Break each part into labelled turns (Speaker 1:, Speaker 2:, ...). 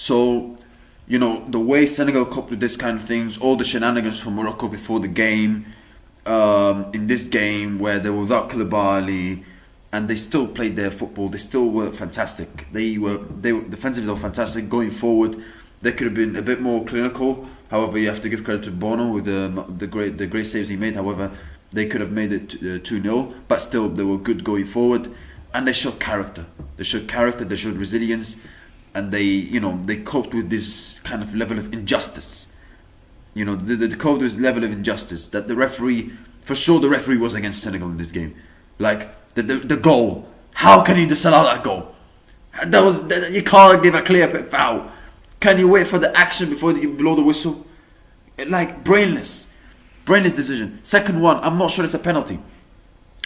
Speaker 1: So, the way Senegal coped with this kind of things, all the shenanigans from Morocco before the game, in this game where they were without Koulibaly, and they still played their football. They still were fantastic. They were defensively, they were fantastic. Going forward, they could have been a bit more clinical. However, you have to give credit to Bono with the great saves he made. However, they could have made it 2-0, but still they were good going forward, and they showed character. They showed resilience, and they coped with this kind of level of injustice. They coped with this level of injustice that the referee was against Senegal in this game. Like the goal, how can you disallow that goal? You can't give a clear foul. Can you wait for the action before you blow the whistle? Like brainless decision. Second one, I'm not sure it's a penalty.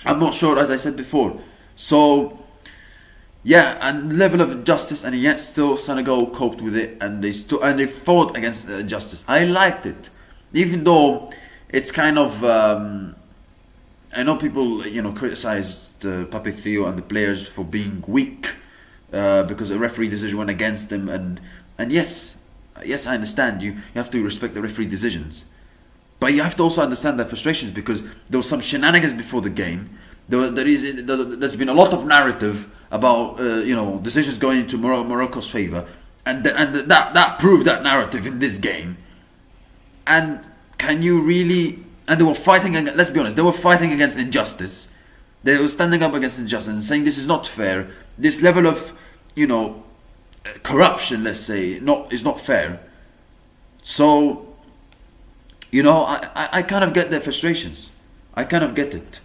Speaker 1: I'm not sure, as I said before. So yeah, and level of justice, and yet still Senegal coped with it, and they fought against justice. I liked it, even though it's kind of. I know people criticized Pt2 and the players for being weak because the referee decision went against them, and yes, I understand you have to respect the referee decisions, but you have to also understand their frustrations because there was some shenanigans before the game. There's been a lot of narrative about decisions going into Morocco's favor, and that proved that narrative in this game. And can you really? And they were fighting. Let's be honest, they were fighting against injustice. They were standing up against injustice and saying this is not fair. This level of corruption, let's say, is not fair. So I kind of get their frustrations. I kind of get it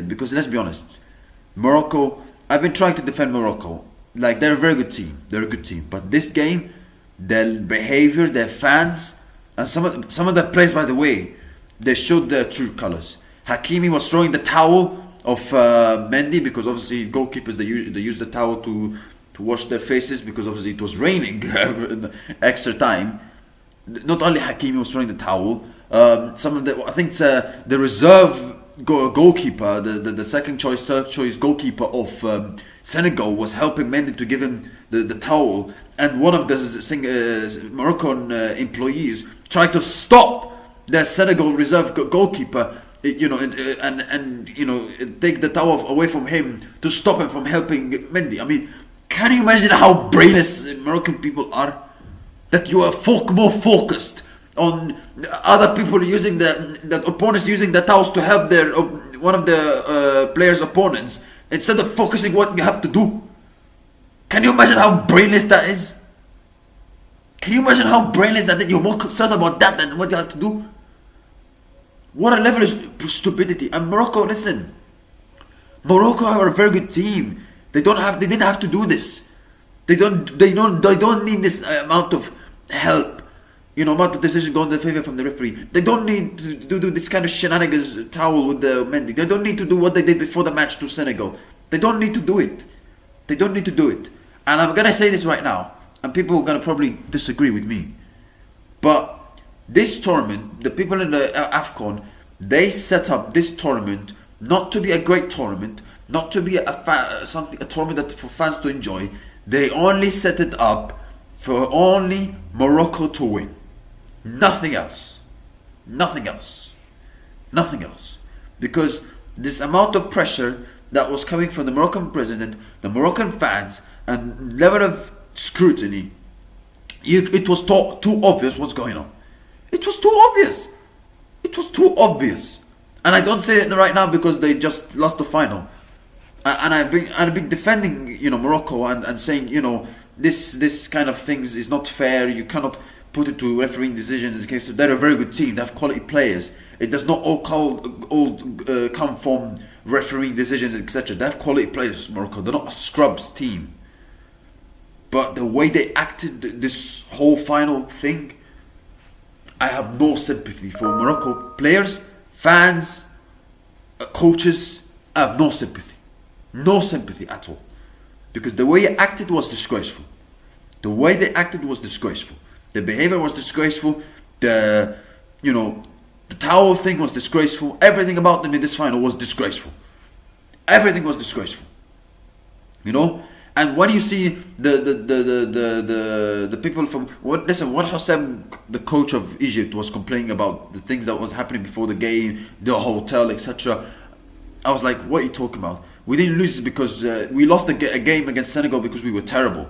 Speaker 1: because let's be honest, Morocco. I've been trying to defend Morocco. Like, they're a very good team. They're a good team. But this game, their behavior, their fans, and some of their players, by the way, they showed their true colours. Hakimi was throwing the towel of Mendy because obviously goalkeepers they use the towel to wash their faces because obviously it was raining extra time. Not only Hakimi was throwing the towel. I think it's the reserve goalkeeper, the second choice, third choice goalkeeper of Senegal was helping Mendy to give him the towel, and one of the Moroccan employees tried to stop the Senegal reserve goalkeeper, and take the towel away from him to stop him from helping Mendy. I mean, can you imagine how brainless Moroccan people are? That you are more focused on other people using the opponents using the towels to help one of the players' opponents instead of focusing what you have to do. Can you imagine how brainless that is? Can you imagine how brainless that is? You're more concerned about that than what you have to do. What a level of stupidity. And Morocco, listen, Morocco are a very good team. They didn't have to do this. They don't need this amount of help. About the decision going in favor from the referee. They don't need to do this kind of shenanigans towel with the Mendy. They don't need to do what they did before the match to Senegal. They don't need to do it. They don't need to do it. And I'm going to say this right now, and people are going to probably disagree with me. But this tournament, the people in the AFCON, they set up this tournament not to be a great tournament, not to be a tournament that for fans to enjoy. They only set it up for only Morocco to win. Nothing else. Nothing else. Nothing else. Because this amount of pressure that was coming from the Moroccan president, the Moroccan fans, and level of scrutiny, it was too obvious what's going on. It was too obvious. It was too obvious. And I don't say it right now because they just lost the final. And I've been defending Morocco and saying this kind of things is not fair. You cannot put it to refereeing decisions in the case. They're a very good team. They have quality players. It does not all come from refereeing decisions, etc. They have quality players, Morocco. They're not a scrubs team. But the way they acted this whole final thing, I have no sympathy for Morocco players, fans, coaches. I have no sympathy. No sympathy at all. Because the way he acted was disgraceful. The way they acted was disgraceful. The behavior was disgraceful. The towel thing was disgraceful. Everything about them in this final was disgraceful. Everything was disgraceful. And when you see the people from what Hossein, the coach of Egypt, was complaining about the things that was happening before the game, the hotel, etc. I was like, what are you talking about? We didn't lose because we lost a game against Senegal because we were terrible.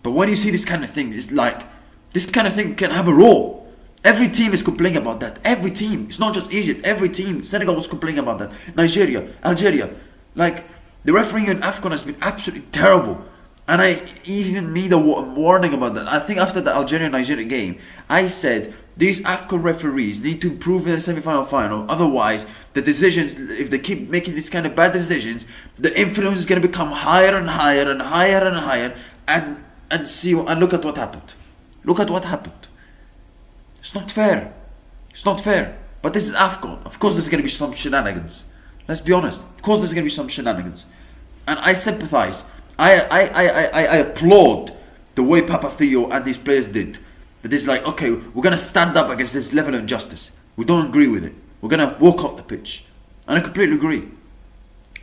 Speaker 1: But when you see this kind of thing, it's like this kind of thing can have a role. Every team is complaining about that. Every team. It's not just Egypt. Every team. Senegal was complaining about that. Nigeria, Algeria. Like, the refereeing in AFCON has been absolutely terrible. And I even made a warning about that. I think after the Algeria-Nigeria game, I said, these AFCON referees need to improve in the semi-final final. Otherwise, the decisions, if they keep making these kind of bad decisions, the influence is going to become higher and higher and higher and higher. And look at what happened. Look at what happened. It's not fair. It's not fair. But this is AFCON. Of course there's going to be some shenanigans. Let's be honest. Of course there's going to be some shenanigans. And I sympathize. I applaud the way Pt2 and these players did. That is like, okay, we're going to stand up against this level of injustice. We don't agree with it. We're going to walk off the pitch. And I completely agree.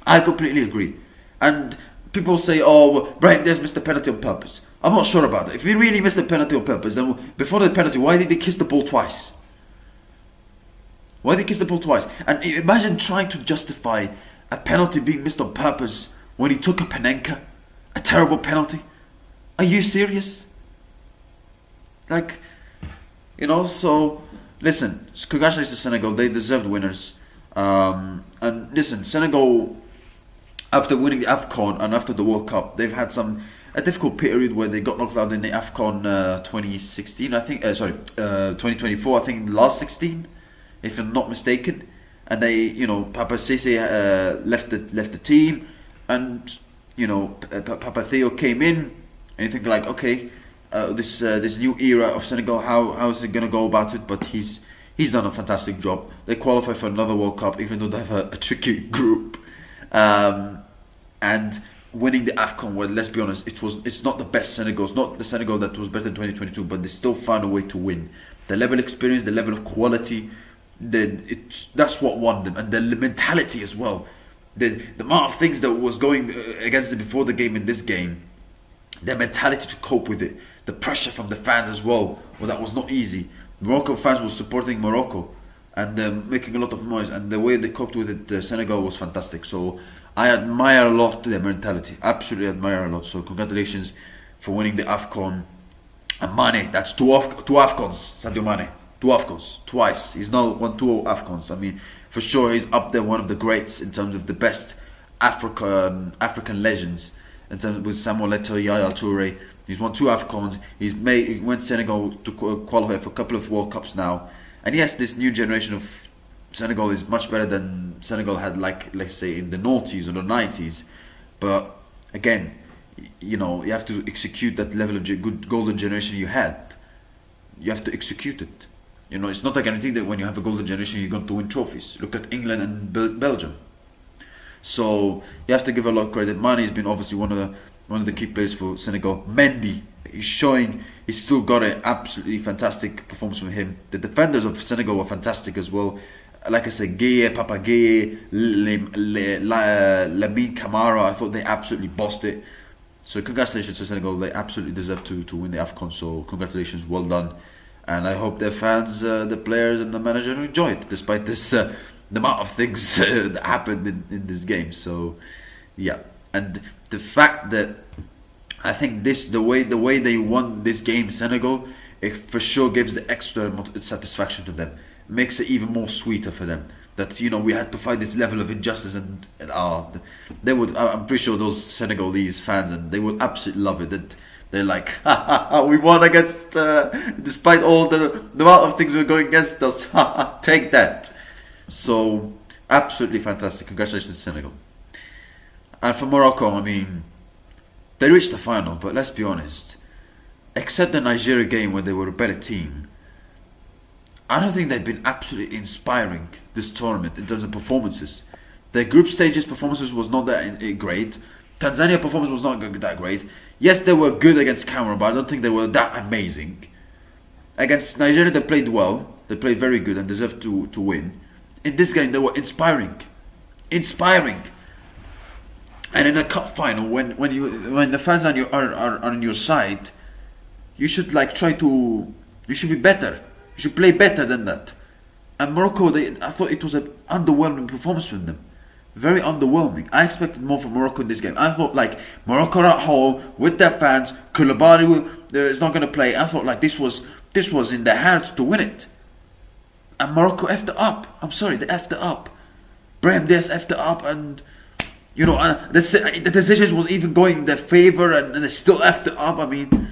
Speaker 1: I completely agree. And people say, oh, Brahim Diaz missed the penalty on purpose. I'm not sure about that. If he really missed the penalty on purpose, then before the penalty, why did he kiss the ball twice? Why did he kiss the ball twice? And imagine trying to justify a penalty being missed on purpose when he took a Panenka, a terrible penalty. Are you serious? Like, you know, so listen, congratulations to Senegal. They deserved winners. And listen, Senegal, after winning the AFCON and after the World Cup, they've had a difficult period where they got knocked out in the AFCON 2016, I think, 2024, I think last 16, if I'm not mistaken. And they, you know, Papa Cisse left the team, and, you know, Pt2 came in, and you think like, okay, this new era of Senegal, how is it gonna go about it? But he's done a fantastic job. They qualify for another World Cup, even though they have a tricky group, and winning the AFCON, well, let's be honest, it's not the best Senegal. It's not the Senegal that was better in 2022, but they still found a way to win. The level of experience, the level of quality, that's what won them, and the mentality as well. The amount of things that was going against them before the game in this game, their mentality to cope with it, the pressure from the fans as well. Well, that was not easy. Moroccan fans were supporting Morocco and making a lot of noise, and the way they coped with it, Senegal, was fantastic. So I admire a lot their mentality. Absolutely admire a lot. So congratulations for winning the AFCON. And Mane, that's two AFCONs, Sadio Mane. 2 AFCONs, twice. He's now won 2 AFCONs. I mean, for sure, he's up there, one of the greats in terms of the best African legends. In terms with Samuel Eto'o, Yaya Toure, he's won 2 AFCONs. He went Senegal to qualify for a couple of World Cups now. And yes, this new generation of Senegal is much better than Senegal had, like, let's say, in the noughties or the 90s. But again, you know, you have to execute that level of good golden generation you had. You have to execute it. You know, it's not a guarantee that when you have a golden generation you're going to win trophies. Look at England and Belgium. So you have to give a lot of credit. Mane has been obviously one of the key players for Senegal. Mendy, he's still got an absolutely fantastic performance from him. The defenders of Senegal were fantastic as well. Like I said, Papa Gueye, Lamine Camara, I thought they absolutely bossed it. So congratulations to Senegal. They absolutely deserve to win the AFCON. So congratulations, well done. And I hope their fans, the players and the manager enjoy it, despite this the amount of things that happened in this game. So yeah, and the fact that I think the way they won this game, Senegal, it for sure gives the extra satisfaction to them. Makes it even more sweeter for them. That, you know, we had to fight this level of injustice, and they would. I'm pretty sure those Senegalese fans, and they would absolutely love it. That they're like, we won against, despite all the amount of things we're going against us. Take that. So absolutely fantastic. Congratulations to Senegal. And for Morocco, I mean, they reached the final, but let's be honest. Except the Nigeria game where they were a better team, I don't think they've been absolutely inspiring this tournament in terms of performances. Their group stages performances was not that great. Tanzania performance was not that great. Yes, they were good against Cameroon, but I don't think they were that amazing. Against Nigeria, they played well. They played very good and deserved to win. In this game, they were inspiring. Inspiring. And in a cup final, when the fans are on your side, you should like you should be better. You should play better than that. And Morocco, I thought it was an underwhelming performance from them. Very underwhelming. I expected more from Morocco in this game. I thought like Morocco are at home with their fans. Koulibaly is not going to play. I thought like this was in their hands to win it. And Morocco effed it up. I'm sorry, they effed it up. Brahim Diaz effed it up, and you know the decision was even going in their favour, and they still effed it up. I mean,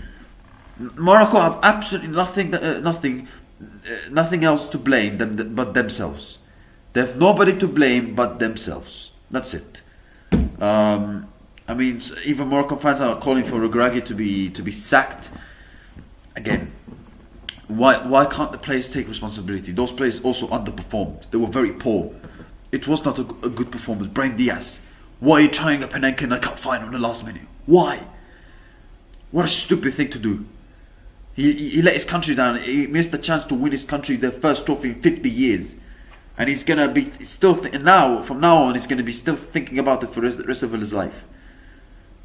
Speaker 1: Morocco have absolutely nothing else to blame but themselves. They have nobody to blame but themselves. That's it. I mean, even Moroccan fans are calling for Regragui to be sacked. Again, why can't the players take responsibility? Those players also underperformed. They were very poor. It was not a good performance. Brahim Diaz, why are you trying a Panenka in a cup final in the last minute? Why? What a stupid thing to do. He let his country down. He missed the chance to win his country their first trophy in 50 years. And he's gonna be still from now on he's gonna be still thinking about it for the rest of his life,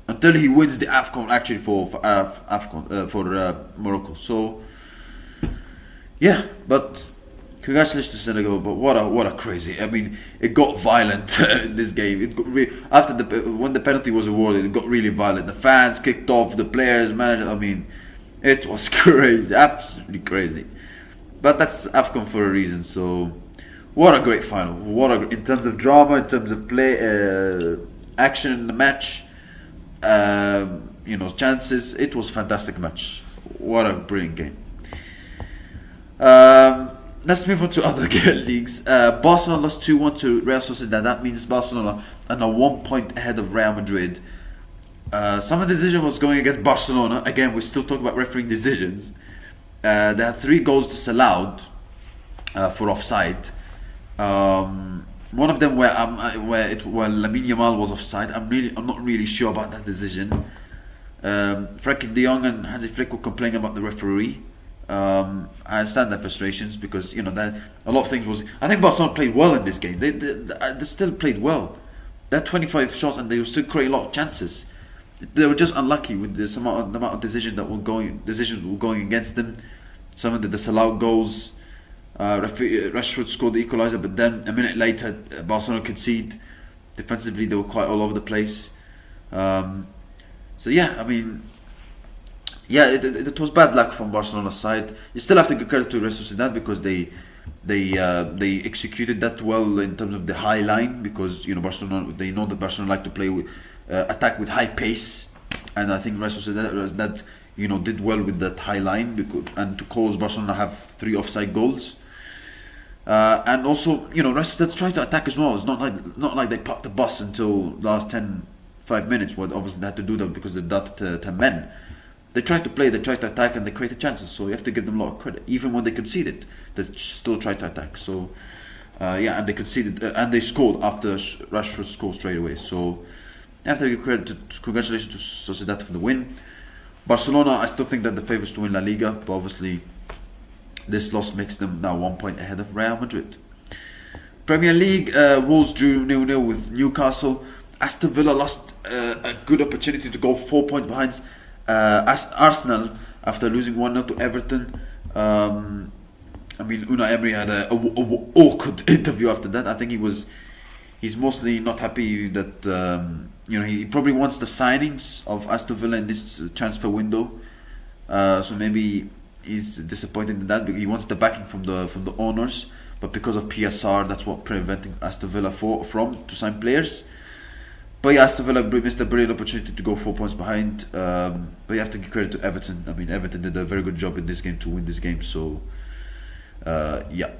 Speaker 1: until he wins the AFCON actually for Morocco. So yeah, but congratulations to Senegal. But what a crazy! I mean, it got violent in this game. It got when the penalty was awarded, it got really violent. The fans kicked off, the players, manager. I mean, it was crazy, absolutely crazy. But that's AFCON for a reason. So. What a great final! In terms of drama, in terms of play, action in the match, chances. It was a fantastic match. What a brilliant game. Let's move on to other leagues. Barcelona lost 2-1 to Real Sociedad. That means Barcelona are now 1 point ahead of Real Madrid. Some of the decision was going against Barcelona. Again, we still talk about refereeing decisions. There are 3 goals disallowed for offside. One of them where Lamine Yamal was offside. I'm not really sure about that decision. Frankie De Jong and Hansi Flick were complaining about the referee. I understand their frustrations because that a lot of things was. I think Barcelona played well in this game. They still played well. They had 25 shots and they still create a lot of chances. They were just unlucky with the amount of decisions were going against them. Some of the disallowed goals. Rashford scored the equaliser, but then a minute later Barcelona conceded. Defensively they were quite all over the place. So yeah, I mean, yeah, it was bad luck from Barcelona's side. You still have to give credit to Real Sociedad because they executed that well in terms of the high line, because Barcelona, they know that Barcelona like to play with attack with high pace, and I think Real Sociedad did well with that high line and to cause Barcelona have 3 offside goals. And also, Real Sociedad tried to attack as well. It's not like they parked the bus until the last 5 minutes. Well, obviously they had to do that because they're down to 10 men. They tried to play, they tried to attack, and they created chances. So you have to give them a lot of credit. Even when they conceded, they still tried to attack. So and they conceded and they scored after Rashford scored straight away. So you have to give congratulations to Sociedad for the win. Barcelona, I still think that the favourites to win La Liga, but obviously this loss makes them now 1 point ahead of Real Madrid. Premier League, Wolves drew 0-0 with Newcastle. Aston Villa lost a good opportunity to go 4 points behind Arsenal after losing 1-0 to Everton. I mean, Unai Emery had a awkward interview after that. I think he's mostly not happy that he probably wants the signings of Aston Villa in this transfer window. So maybe he's disappointed in that because he wants the backing from the owners, but because of PSR, that's what preventing Aston Villa from to sign players. But yeah, Aston Villa missed a brilliant opportunity to go 4 points behind. But you have to give credit to Everton. I mean, Everton did a very good job in this game to win this game. So yeah.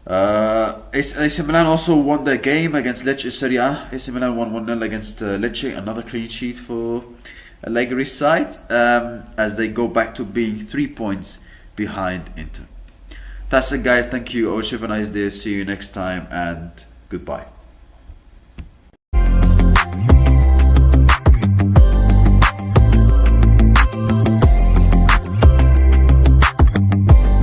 Speaker 1: AC Milan also won their game against Lecce Serie A. AC Milan won 1-0 against Lecce, another clean sheet for Allegri's side, as they go back to being 3 points behind Inter. That's it, guys. Thank you. Have a nice day. See you next time, and goodbye.